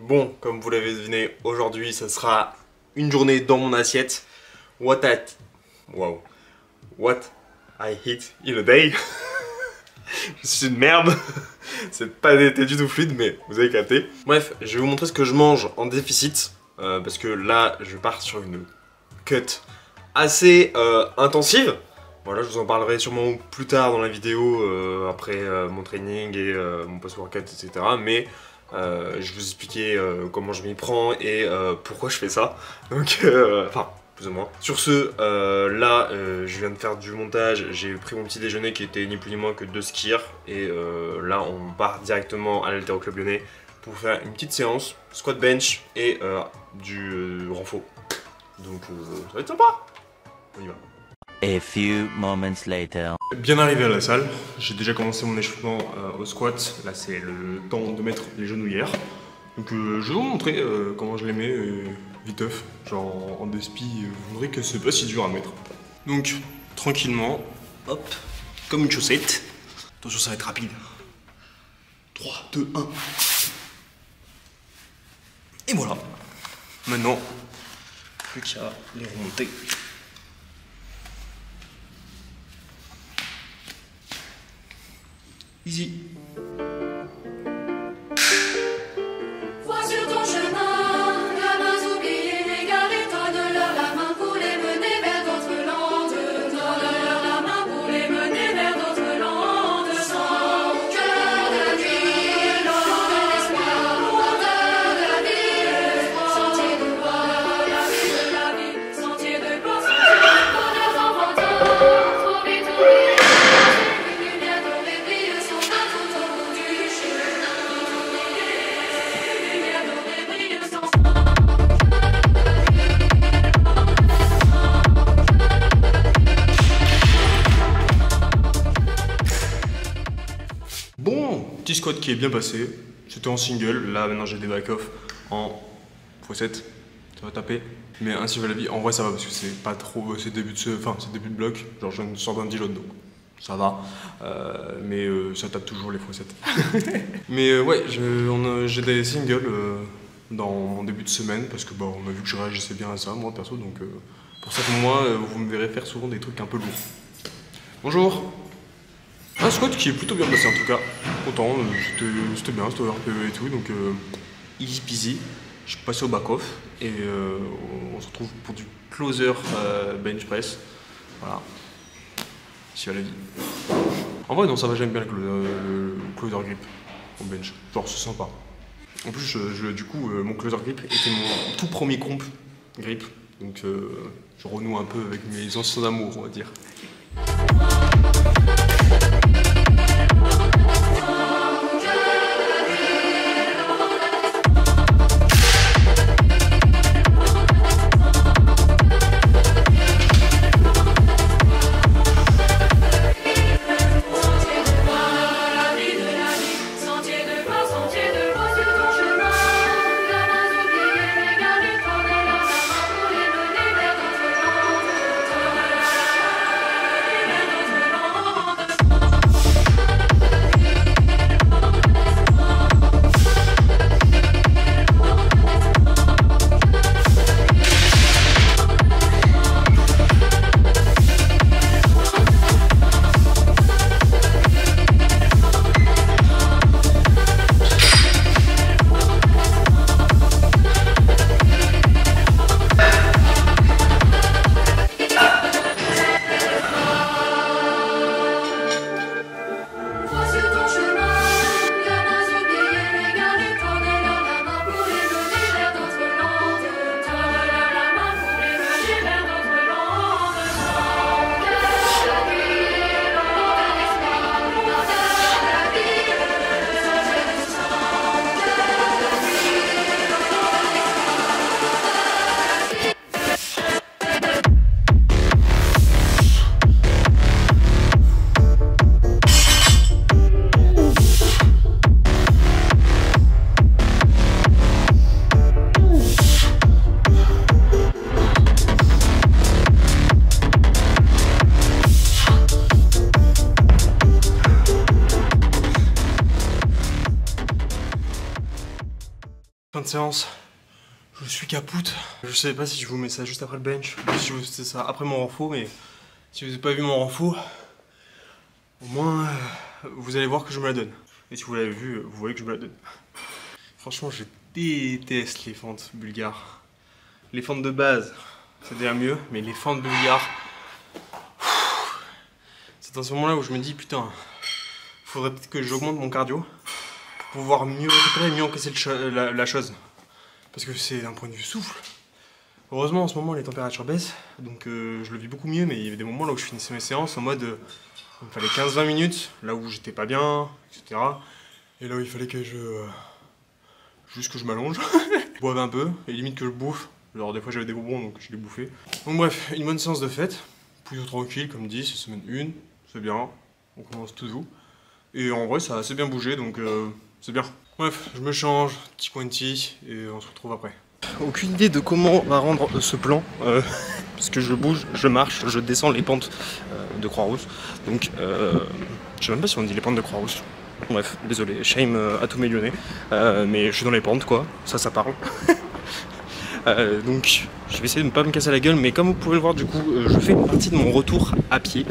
Bon, comme vous l'avez deviné, aujourd'hui ça sera une journée dans mon assiette. What I eat in a day. Je suis une merde. C'est pas été du tout fluide, mais vous avez capté. Bref, je vais vous montrer ce que je mange en déficit. Parce que là, je pars sur une cut assez intensive. Voilà, je vous en parlerai sûrement plus tard dans la vidéo, après mon training et mon post-workout, etc. Mais je vais vous expliquer comment je m'y prends et pourquoi je fais ça. Donc, enfin, plus ou moins. Sur ce, là, je viens de faire du montage. J'ai pris mon petit déjeuner qui était ni plus ni moins que 2 skiers. Et là, on part directement à l'Haltéro Club Lyonnais pour faire une petite séance, squat bench et du renfort. Donc, ça va être sympa. On y va. A few moments later. Bien arrivé à la salle, j'ai déjà commencé mon échauffement au squat. Là, c'est le temps de mettre les genouillères. Donc, je vais vous montrer comment je les mets viteuf, genre en despi. Vous verrez que c'est pas si dur à mettre. Donc, tranquillement, hop, comme une chaussette. Attention, ça va être rapide. 3, 2, 1. Et voilà. Maintenant, plus qu'à les remonter. Easy. Vois sur ton chemin, gamins oubliés, égarez-toi de leur la main pour les mener vers d'autres landes. Donne-leur la main pour les mener vers d'autres landes. Sans cœur de vie, loin de l'espoir, lointain de la vie. Sentier de gloire, la vie de la vie. Sentier de gloire, sentier de bonheur enfantin. Trop vite oublié, une lumière dorée brille son teint tout au bout du chemin. Une lumière dorée brille son Bon, petit squat qui est bien passé. C'était en single. Là, maintenant, j'ai des back-off en x7. Ça va taper. Mais ainsi va la vie. En vrai, ça va parce que c'est pas trop. C'est début de bloc. Genre, je sors d'un deload donc ça va. Mais ça tape toujours les x7. Mais ouais, j'ai des singles dans mon début de semaine parce que bah, on a vu que je réagissais bien à ça, moi perso. Donc, pour ça, pour moi, vous me verrez faire souvent des trucs un peu lourds. Bonjour! Un squat qui est plutôt bien passé en tout cas, content, c'était bien, c'était RPE et tout, donc easy peasy. Je suis passé au back-off et on se retrouve pour du closer bench press, voilà, si à la vie. En vrai non, ça va, j'aime bien le closer grip au bench, genre c'est sympa. En plus, du coup, mon closer grip était mon tout premier comp grip, donc je renoue un peu avec mes anciens amours, on va dire. Fin de séance. Je suis capoute. Je sais pas si je vous mets ça juste après le bench ou si je vous mets ça après mon renfo, mais si vous n'avez pas vu mon renfo, au moins vous allez voir que je me la donne. Et si vous l'avez vu, vous voyez que je me la donne. Franchement, je déteste les fentes bulgares. Les fentes de base, c'est déjà mieux, mais les fentes bulgares, c'est à ce moment-là où je me dis putain, faudrait peut-être que j'augmente mon cardio pour pouvoir mieux récupérer, mieux encaisser la chose. Parce que c'est d'un point de vue souffle. Heureusement en ce moment les températures baissent, donc je le vis beaucoup mieux, mais il y avait des moments là où je finissais mes séances en mode il me fallait 15-20 minutes, là où j'étais pas bien, etc. Et là où il fallait que juste que je m'allonge, je boive un peu, et limite que je bouffe. Alors des fois j'avais des bonbons donc je les bouffais. Donc bref, une bonne séance de fête, plutôt tranquille comme dit, c'est semaine 1, c'est bien, on commence tout doux. Et en vrai ça a assez bien bougé donc c'est bien. Bref, je me change, petit coin de tea, et on se retrouve après. Aucune idée de comment on va rendre ce plan, parce que je bouge, je marche, je descends les pentes de Croix-Rousse. Donc, je sais même pas si on dit les pentes de Croix-Rousse. Bref, désolé, shame à tous mes Lyonnais, mais je suis dans les pentes quoi, ça parle. Donc, je vais essayer de ne pas me casser la gueule, mais comme vous pouvez le voir, du coup, je fais une partie de mon retour à pied.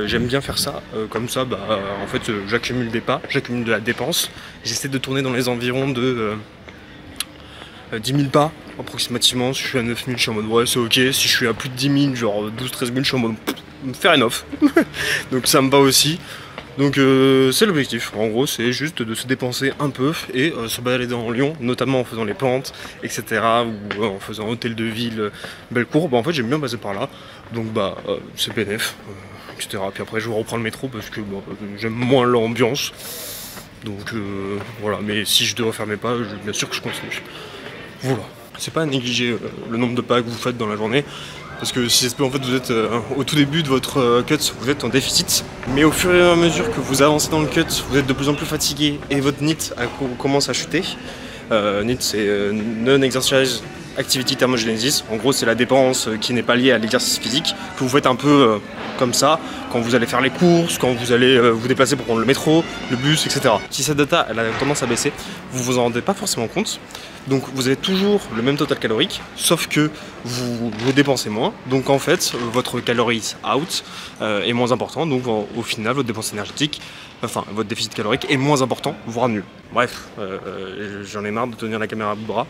J'aime bien faire ça, comme ça, en fait, j'accumule des pas, j'accumule de la dépense. J'essaie de tourner dans les environs de 10 000 pas, approximativement. Si je suis à 9 000, je suis en mode ouais, c'est ok. Si je suis à plus de 10 000, genre 12-13 000, je suis en mode faire une off. Donc ça me va aussi. Donc c'est l'objectif, en gros c'est juste de se dépenser un peu et se balader en Lyon, notamment en faisant les pentes, etc. ou en faisant hôtel de ville, Bellecour. En fait j'aime bien passer par là, donc c'est bénéf, etc. Puis après je vais reprendre le métro parce que j'aime moins l'ambiance, donc voilà, mais si je dois faire mes pas, bien sûr que je continue. Voilà, c'est pas à négliger le nombre de pas que vous faites dans la journée. Parce que si en fait vous êtes au tout début de votre cut, vous êtes en déficit. Mais au fur et à mesure que vous avancez dans le cut, vous êtes de plus en plus fatigué et votre NEAT commence à chuter. NEAT c'est Non-Exercise Activity Thermogenesis. En gros c'est la dépense qui n'est pas liée à l'exercice physique, que vous faites un peu comme ça, quand vous allez faire les courses, quand vous allez vous déplacer pour prendre le métro, le bus, etc. Si cette data elle a tendance à baisser, vous vous en rendez pas forcément compte. Donc vous avez toujours le même total calorique, sauf que vous dépensez moins. Donc en fait, votre calories out est moins important. Donc au final, votre dépense énergétique, enfin votre déficit calorique est moins important, voire nul. Bref, j'en ai marre de tenir la caméra à bout de bras.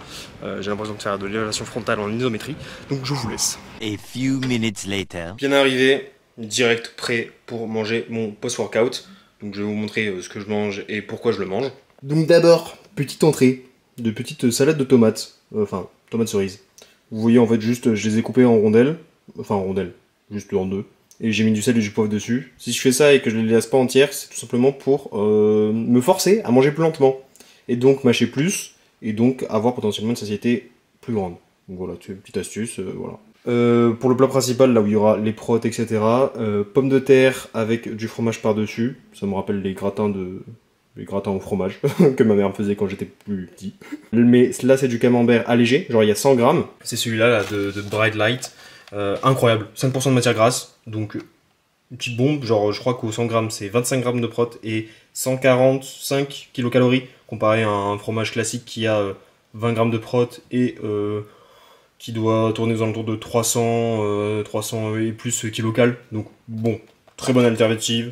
J'ai l'impression de faire de l'élévation frontale en isométrie. Donc je vous laisse. A few minutes later. Bien arrivé, direct prêt pour manger mon post-workout. Donc je vais vous montrer ce que je mange et pourquoi je le mange. Donc d'abord, petite entrée. De petites salades de tomates, enfin tomates cerises. Vous voyez en fait juste, je les ai coupées en rondelles, juste en deux, et j'ai mis du sel et du poivre dessus. Si je fais ça et que je les laisse pas entières, c'est tout simplement pour me forcer à manger plus lentement, et donc mâcher plus, et donc avoir potentiellement une satiété plus grande. Donc voilà, c'est une petite astuce, voilà. Pour le plat principal, là où il y aura les protes, etc., pommes de terre avec du fromage par-dessus, ça me rappelle les gratins au fromage que ma mère me faisait quand j'étais plus petit. Mais là c'est du camembert allégé, genre il y a 100 grammes. C'est celui-là là, de Bright Light, incroyable, 5% de matière grasse, donc une petite bombe, genre je crois qu'au 100 grammes c'est 25 grammes de prot et 145 kilocalories, comparé à un fromage classique qui a 20 grammes de prot et qui doit tourner aux alentours de 300 et plus kilocal, donc bon, très bonne alternative.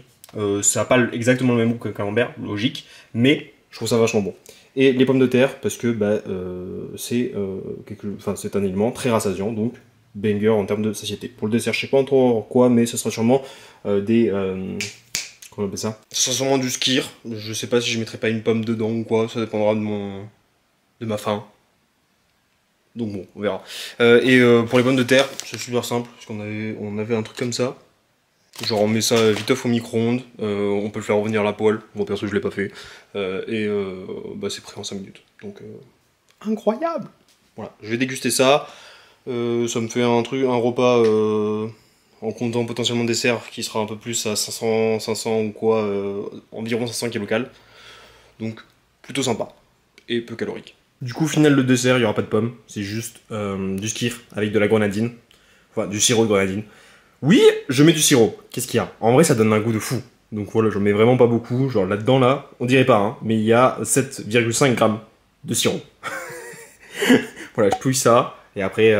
Ça n'a pas exactement le même goût qu'un camembert, logique, mais je trouve ça vachement bon. Et les pommes de terre, parce que c'est un aliment très rassasiant, donc banger en termes de satiété. Pour le dessert, je sais pas trop quoi, mais ce sera sûrement comment on appelle ça ? Ce sera sûrement du skyr. Je sais pas si je mettrai pas une pomme dedans ou quoi, ça dépendra de ma faim. Donc bon, on verra. Pour les pommes de terre, c'est super simple, parce qu'on avait un truc comme ça. Genre on met ça viteuf au micro-ondes, on peut le faire revenir à la poêle, bon perso je l'ai pas fait, c'est prêt en 5 minutes, donc incroyable. Voilà, je vais déguster ça, ça me fait un repas en comptant potentiellement dessert qui sera un peu plus à 500 ou quoi, environ 500 kcal, donc plutôt sympa et peu calorique. Du coup, final de dessert, il n'y aura pas de pommes, c'est juste du skyr avec de la grenadine, enfin du sirop de grenadine. Oui, je mets du sirop. Qu'est-ce qu'il y a? En vrai, ça donne un goût de fou. Donc voilà, je mets vraiment pas beaucoup. Genre là-dedans, là, on dirait pas, hein, mais il y a 7,5 grammes de sirop. Voilà, je touille ça, et après,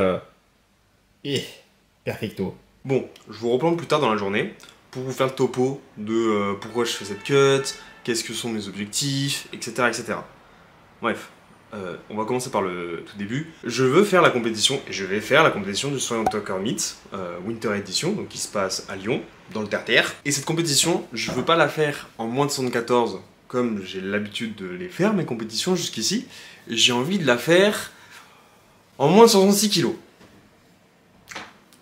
perfecto. Bon, je vous replante plus tard dans la journée pour vous faire le topo de pourquoi je fais cette cut, qu'est-ce que sont mes objectifs, etc. etc. Bref, on va commencer par le tout début. Je veux faire la compétition, et je vais faire la compétition du Soyons Talker Meet, Winter Edition, donc qui se passe à Lyon, dans le terre-terre. Et cette compétition, je veux pas la faire en moins de 74, comme j'ai l'habitude de les faire, mes compétitions jusqu'ici. J'ai envie de la faire en moins de 66 kilos.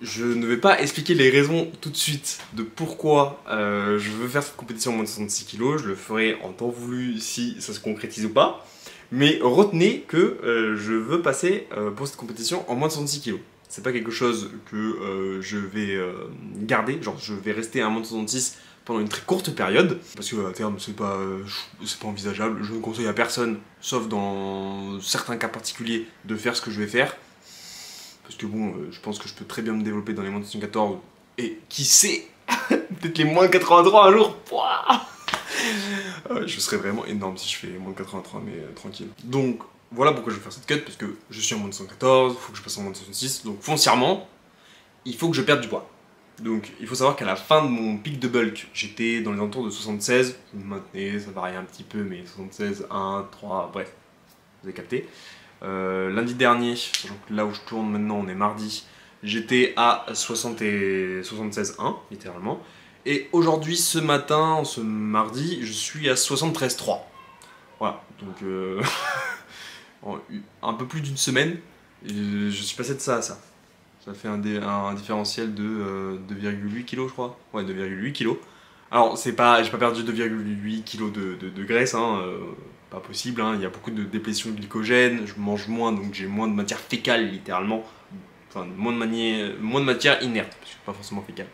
Je ne vais pas expliquer les raisons tout de suite de pourquoi je veux faire cette compétition en moins de 66 kg. Je le ferai en temps voulu si ça se concrétise ou pas. Mais retenez que je veux passer pour cette compétition en moins de 66 kg. C'est pas quelque chose que je vais garder. Genre, je vais rester à moins de 66 pendant une très courte période. Parce que à terme, c'est pas envisageable. Je ne conseille à personne, sauf dans certains cas particuliers, de faire ce que je vais faire. Parce que bon, je pense que je peux très bien me développer dans les moins de 74 et qui sait, peut-être les moins de 83 un jour. Je serais vraiment énorme si je fais moins de 83, mais tranquille. Donc voilà pourquoi je vais faire cette cut, parce que je suis en moins de 114, il faut que je passe en moins de 66, donc foncièrement, il faut que je perde du poids. Donc il faut savoir qu'à la fin de mon pic de bulk, j'étais dans les alentours de 76, je me maintenais, ça variait un petit peu, mais 76, 1, 3, bref, vous avez capté. Lundi dernier, sachant que là où je tourne maintenant, on est mardi, j'étais à 76,1 littéralement. Et aujourd'hui, ce matin, ce mardi, je suis à 73,3. Voilà, donc en un peu plus d'une semaine, je suis passé de ça à ça. Ça fait un différentiel de 2,8 kg, je crois. Ouais, 2,8 kg. Alors, j'ai pas perdu 2,8 kg de graisse, hein. Pas possible, hein. Il y a beaucoup de déplétion de glycogène, je mange moins, donc j'ai moins de matière fécale, littéralement. Enfin, moins de matière inerte, parce que pas forcément fécale,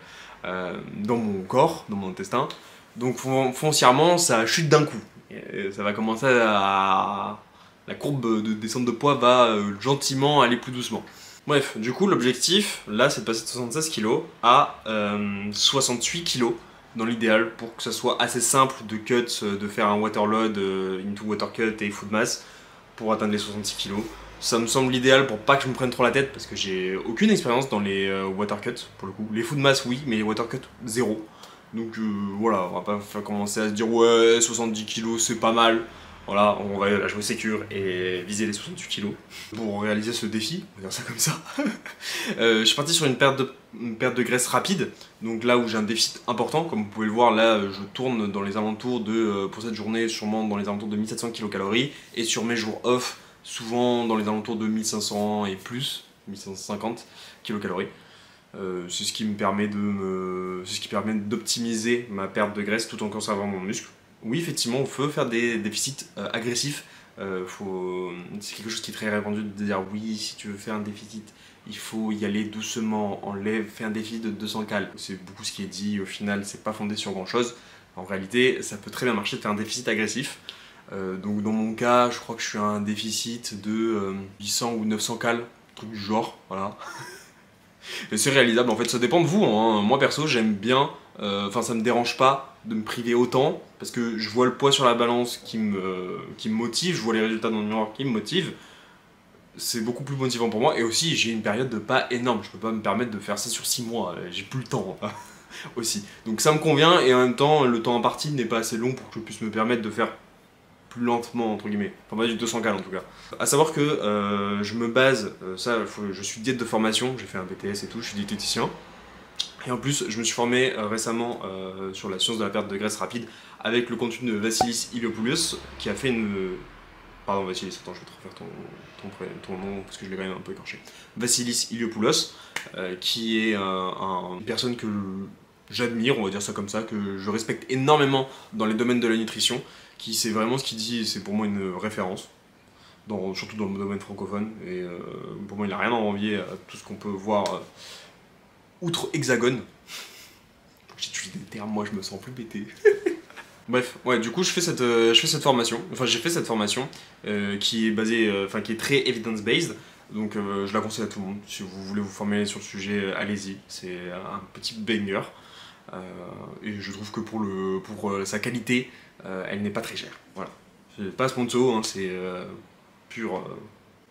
dans mon corps, dans mon intestin. Donc foncièrement, ça chute d'un coup. Et ça va commencer à... La courbe de descente de poids va gentiment aller plus doucement. Bref, du coup, l'objectif, là, c'est de passer de 76 kg à 68 kg. Dans l'idéal, pour que ça soit assez simple de cut, de faire un waterload into water cut et food mass pour atteindre les 66 kg. Ça me semble l'idéal pour pas que je me prenne trop la tête, parce que j'ai aucune expérience dans les water cuts pour le coup. Les food mass oui, mais les water cuts zéro. Donc voilà, on va pas commencer à se dire ouais 70 kg c'est pas mal. Voilà, on va la jouer sécure et viser les 68 kg. Pour réaliser ce défi, on va dire ça comme ça. Je suis parti sur une perte de graisse rapide, donc là où j'ai un déficit important, comme vous pouvez le voir, là je tourne dans les alentours de, pour cette journée, sûrement dans les alentours de 1700 kcal, et sur mes jours off, souvent dans les alentours de 1500 et plus, 1550 kcal. C'est ce qui me permet d'optimiser ma perte de graisse tout en conservant mon muscle. Oui, effectivement, on peut faire des déficits agressifs. C'est quelque chose qui est très répandu de dire oui, si tu veux faire un déficit, il faut y aller doucement, fais un déficit de 200 cal. C'est beaucoup ce qui est dit, au final, c'est pas fondé sur grand chose. En réalité, ça peut très bien marcher de faire un déficit agressif. Donc dans mon cas, je crois que je suis à un déficit de 800 ou 900 cal, truc du genre, voilà. Et c'est réalisable, en fait, ça dépend de vous, hein. Moi perso, j'aime bien, enfin ça me dérange pas de me priver autant, parce que je vois le poids sur la balance qui me motive, je vois les résultats dans le miroir qui me motivent. C'est beaucoup plus motivant pour moi, et aussi j'ai une période de pas énorme, je peux pas me permettre de faire ça sur 6 mois, j'ai plus le temps aussi. Donc ça me convient, et en même temps, le temps imparti n'est pas assez long pour que je puisse me permettre de faire plus lentement, entre guillemets. Enfin, pas du 200 cal en tout cas. A savoir que je me base, je suis diète de formation, j'ai fait un BTS et tout, je suis diététicien. Et en plus, je me suis formé récemment sur la science de la perte de graisse rapide avec le contenu de Vassilis Iliopoulos qui a fait une... Pardon Vassilis, attends, je vais te refaire ton nom parce que je l'ai quand même un peu écorché. Vassilis Iliopoulos, qui est une personne que j'admire, on va dire ça comme ça, que je respecte énormément dans les domaines de la nutrition, qui sait vraiment ce qu'il dit, c'est pour moi une référence, surtout dans le domaine francophone, et pour moi il n'a rien à envier à tout ce qu'on peut voir outre Hexagone. J'utilise des termes, moi je me sens plus bêté. Bref, ouais, du coup je fais cette formation, enfin j'ai fait cette formation qui est basée, qui est très evidence-based, donc je la conseille à tout le monde. Si vous voulez vous former sur le sujet, allez-y, c'est un petit banger. Et je trouve que pour sa qualité, elle n'est pas très chère. Voilà. C'est pas sponsor, hein, c'est pur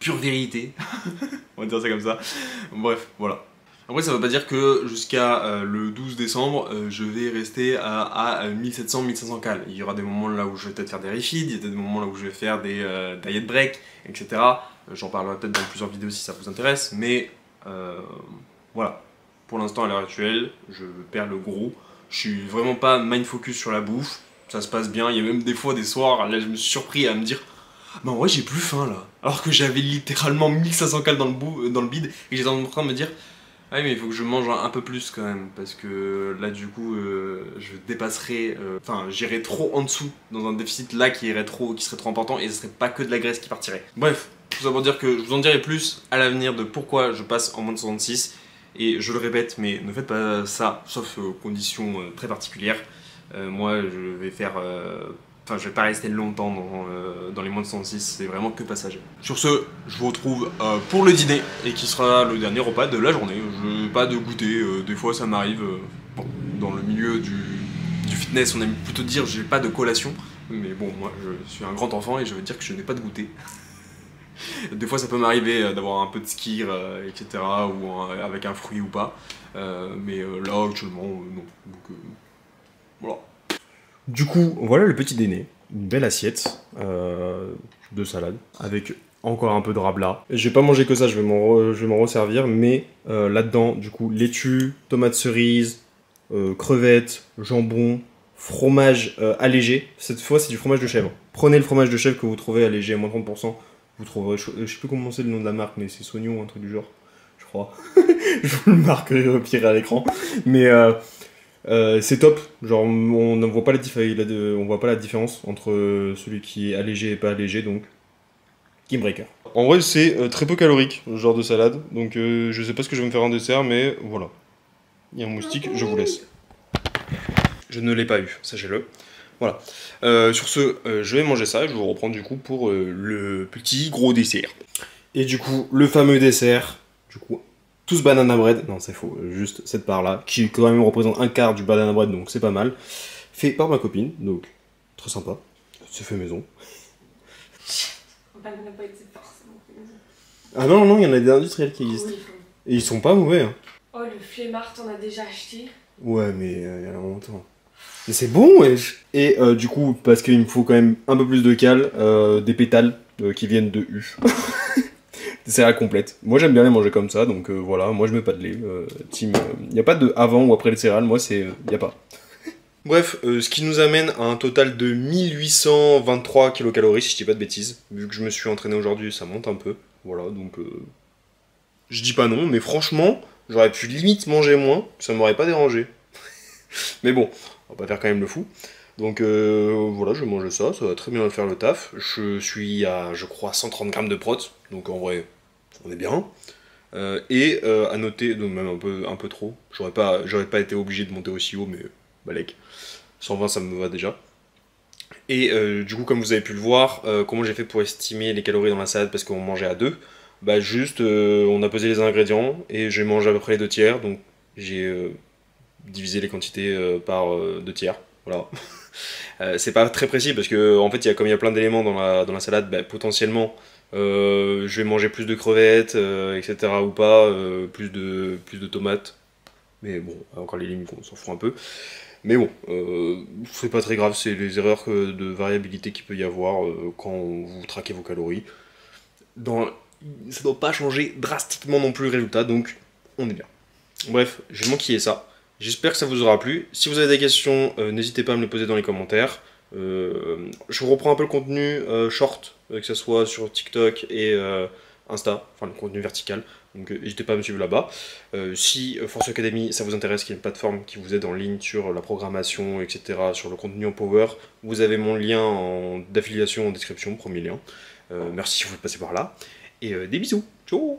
pure vérité. On va dire ça comme ça. Bref, voilà. Après, ça veut pas dire que jusqu'à le 12 décembre, je vais rester à 1700-1500 cal. Il y aura des moments là où je vais peut-être faire des refeeds, il y a des moments là où je vais faire des diet breaks, etc. J'en parlerai peut-être dans plusieurs vidéos si ça vous intéresse, mais voilà. Pour l'instant, à l'heure actuelle, je perds le gros. Je suis vraiment pas mind focus sur la bouffe, ça se passe bien. Il y a même des fois, des soirs, là je me suis surpris à me dire mais en vrai j'ai plus faim là. Alors que j'avais littéralement 1500 cal dans le bide et j'étais en train de me dire ah oui mais il faut que je mange un peu plus quand même parce que là du coup je dépasserai, enfin j'irai trop en dessous dans un déficit là qui serait trop important et ce serait pas que de la graisse qui partirait. Bref, tout ça pour dire que je vous en dirai plus à l'avenir de pourquoi je passe en moins de 66 et je le répète mais ne faites pas ça sauf conditions très particulières. Moi je vais faire... Enfin, je vais pas rester longtemps dans les moins de 66, c'est vraiment que passager. Sur ce, je vous retrouve pour le dîner, et qui sera le dernier repas de la journée. Je n'ai pas de goûter, des fois ça m'arrive. Bon, dans le milieu du fitness, on aime plutôt dire j'ai pas de collation. Mais bon, moi je suis un grand enfant et je veux dire que je n'ai pas de goûter. Des fois ça peut m'arriver d'avoir un peu de skir, etc. ou avec un fruit ou pas. Mais là actuellement, non. Donc voilà. Du coup, voilà le petit dîner. Une belle assiette de salade avec encore un peu de rabla. Je vais pas manger que ça, je vais m'en resservir, mais là-dedans, du coup, laitue, tomates cerises, crevettes, jambon, fromage allégé. Cette fois, c'est du fromage de chèvre. Prenez le fromage de chèvre que vous trouvez allégé à moins 30%. Vous trouverez, je sais plus comment c'est le nom de la marque, mais c'est Sogno ou un truc du genre, je crois. Je vous le marquerai au pire à l'écran. Mais c'est top, genre on ne voit pas la différence entre celui qui est allégé et pas allégé, donc Gimbreaker. En vrai c'est très peu calorique, ce genre de salade, donc je sais pas ce que je vais me faire en dessert, mais voilà. Il y a un moustique, je vous laisse. Je ne l'ai pas eu, sachez-le. Voilà. Sur ce, je vais manger ça et je vous reprends du coup pour le petit gros dessert. Et du coup, le fameux dessert, du coup... Tous banana bread, non c'est faux, juste cette part là, qui quand même représente un quart du banana bread, donc c'est pas mal. Fait par ma copine, donc très sympa, c'est fait maison. Banana bread c'est forcément fait maison. Ah non, non, il y en a des industriels qui existent. Oui. Et ils sont pas mauvais. Hein. Oh le flemmard t'en as déjà acheté? Ouais mais il y a longtemps. Mais c'est bon wesh. Et du coup, parce qu'il me faut quand même un peu plus de cale, des pétales qui viennent de U. Des céréales complètes. Moi j'aime bien les manger comme ça, donc voilà, moi je mets pas de lait. Il n'y a pas de avant ou après les céréales, moi c'est... il n'y a pas. Bref, ce qui nous amène à un total de 1823 kcal, si je dis pas de bêtises. Vu que je me suis entraîné aujourd'hui, ça monte un peu. Voilà, donc... je dis pas non, mais franchement, j'aurais pu limite manger moins, ça m'aurait pas dérangé. Mais bon, on va pas faire quand même le fou. Donc voilà, je vais manger ça, ça va très bien faire le taf. Je suis à, je crois, 130 grammes de prot, donc en vrai, on est bien. Et à noter, donc même un peu trop, j'aurais pas été obligé de monter aussi haut, mais balèque. 120 ça me va déjà. Et du coup, comme vous avez pu le voir, comment j'ai fait pour estimer les calories dans la salade, parce qu'on mangeait à deux. Bah juste, on a pesé les ingrédients, et j'ai mangé à peu près les 2 tiers, donc j'ai divisé les quantités par 2 tiers, voilà. C'est pas très précis parce que en fait comme il y a plein d'éléments dans la salade, bah, potentiellement je vais manger plus de crevettes, etc. ou pas, plus de tomates, mais bon, encore les limites on s'en fout un peu, mais bon, c'est pas très grave, c'est les erreurs de variabilité qu'il peut y avoir quand vous traquez vos calories. Ça doit pas changer drastiquement non plus le résultat, donc on est bien. Bref, je vais m'enquiller ça. J'espère que ça vous aura plu. Si vous avez des questions, n'hésitez pas à me les poser dans les commentaires. Je vous reprends un peu le contenu short, que ce soit sur TikTok et Insta, enfin le contenu vertical. Donc n'hésitez pas à me suivre là-bas. Si Force Academy, ça vous intéresse, qui est une plateforme qui vous aide en ligne sur la programmation, etc., sur le contenu en power, vous avez mon lien d'affiliation en description, premier lien. Merci si vous passez par là. Et des bisous. Ciao.